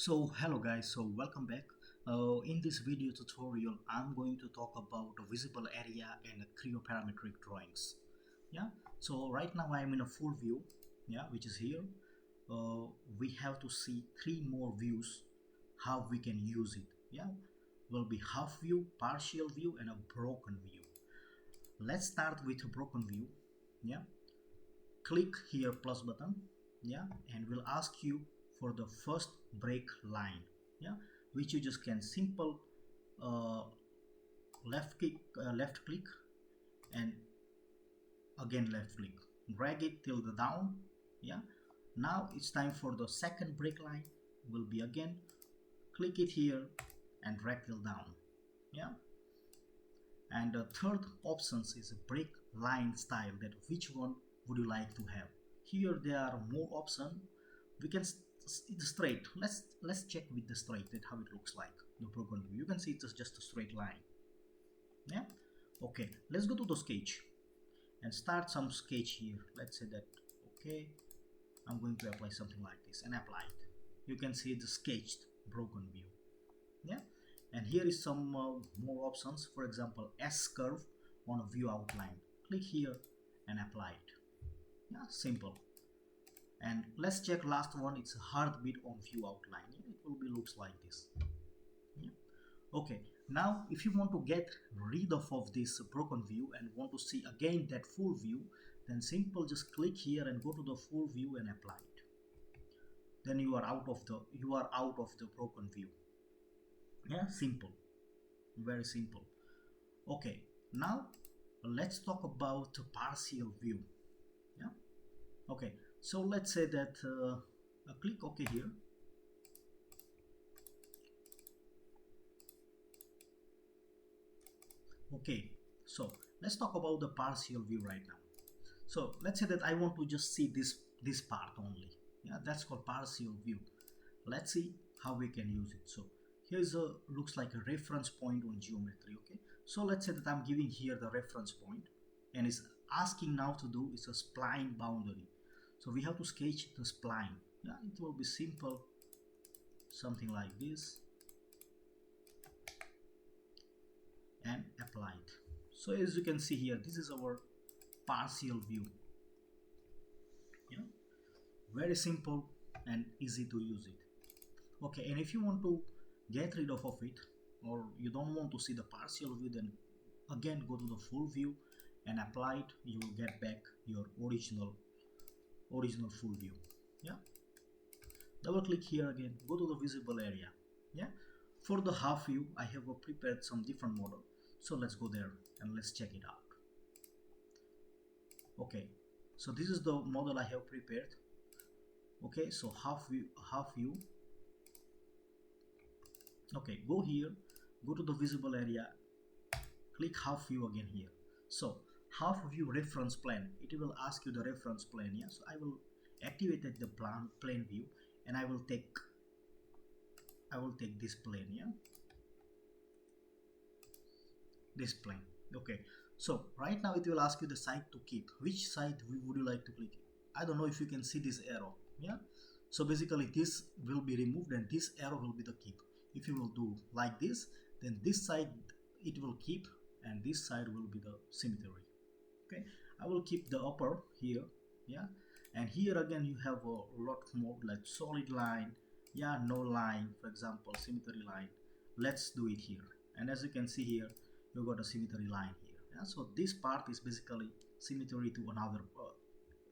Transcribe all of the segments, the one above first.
So hello guys, so welcome back. In this video tutorial, I'm going to talk about a visible area and a Creo parametric drawings. Yeah. So right now I'm in a full view. Yeah, which is here. Uh, we have to see three more views, how we can use it. Yeah, will be half view, partial view, and a broken view. Let's start with a broken view. Yeah. Click here plus button. Yeah, and will ask you for the first break line. Yeah, which you just can simple uh, left click and again left click, drag it till the down. Yeah, now it's time for the second break line. Will be again click it here and drag till down. Yeah, and the third options is a break line style, that which one would you like to have. Here there are more options. We can straight. Let's check with the straight, that how it looks like the broken view. You can see it's just a straight line. Yeah, okay, let's go to the sketch and start some sketch here. Let's say that, okay, I'm going to apply something like this and apply it. You can see the sketched broken view. Yeah, and here is some more options. For example, S curve on a view outline. Click here and apply it. Yeah, simple. And let's check last one. It's a heartbeat on view outline. Yeah, it will be looks like this. Yeah. Okay, now if you want to get rid of this broken view and want to see again that full view, then simple just click here and go to the full view and apply it. Then you are out of the broken view. Yeah, simple, very simple. Okay, now let's talk about partial view. Yeah, okay, so let's say that click OK here. Okay, so let's talk about the partial view right now. So let's say that I want to just see this part only. Yeah, that's called partial view. Let's see how we can use it. So here's a looks like a reference point on geometry. Okay, so let's say that I'm giving here the reference point, and it's asking now to do is a spline boundary. So we have to sketch the spline. Yeah, it will be simple, something like this, and apply it. So as you can see here, this is our partial view. Yeah, very simple and easy to use it. Okay, and if you want to get rid of it, or you don't want to see the partial view, then again go to the full view and apply it. You will get back your original full view. Yeah, double click here again, go to the visible area. Yeah, for the half view I have prepared some different model, so let's go there and let's check it out. Okay, so this is the model I have prepared. Okay, so half view. Okay, go here, go to the visible area, click half view again here. So half view reference plane, it will ask you the reference plane. Yeah, so I will activate the plane view, and I will take this plane. Yeah, this plane. Okay, so right now it will ask you the side to keep. Which side would you like to click? I don't know if you can see this arrow. Yeah, so basically this will be removed and this arrow will be the keep. If you will do like this, then this side it will keep and this side will be the symmetry. Okay, I will keep the upper here. Yeah, and here again you have a lot more like solid line. Yeah, no line, for example symmetry line. Let's do it here, and as you can see here, you got a symmetry line here. Yeah, so this part is basically symmetry to another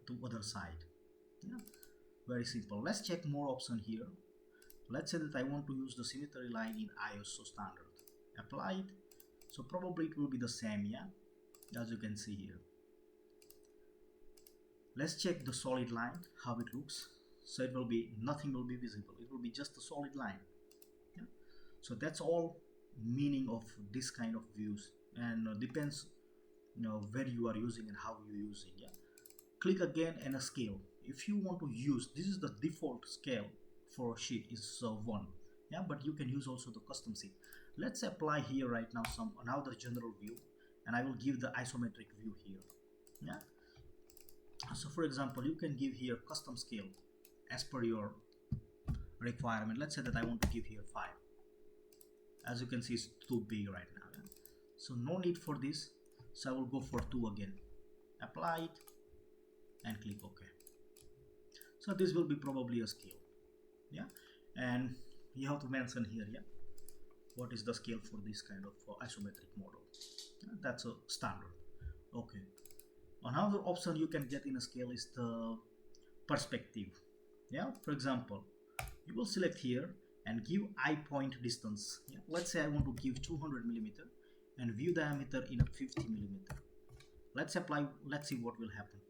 to other side. Yeah, very simple. Let's check more option here. Let's say that I want to use the symmetry line in ISO standard. Apply it. So probably it will be the same. Yeah, as you can see here. Let's check the solid line, how it looks. So it will be, nothing will be visible. It will be just a solid line. Yeah. So that's all meaning of this kind of views, and depends, where you are using and how you using. Yeah. Click again and a scale. If you want to use, this is the default scale for a sheet is 1. Yeah, but you can use also the custom sheet. Let's apply here right now some another general view, and I will give the isometric view here. Yeah, so for example you can give here custom scale as per your requirement. Let's say that I want to give here 5. As you can see, it's too big right now, yeah? So no need for this, so I will go for 2 again, apply it and click OK. So this will be probably a scale, yeah, and you have to mention here, yeah, what is the scale for this kind of isometric model. Yeah, that's a standard. Okay, another option you can get in a scale is the perspective. Yeah, for example, you will select here and give eye point distance. Yeah, let's say I want to give 200 millimeter and view diameter in a 50 millimeter. Let's apply, let's see what will happen.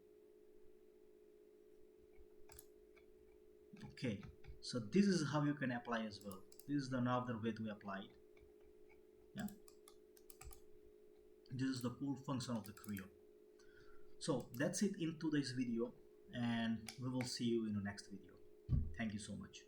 Okay, so this is how you can apply as well. This is another way to apply it. Yeah, this is the cool function of the Creo. So that's it in today's video, and we will see you in the next video. Thank you so much.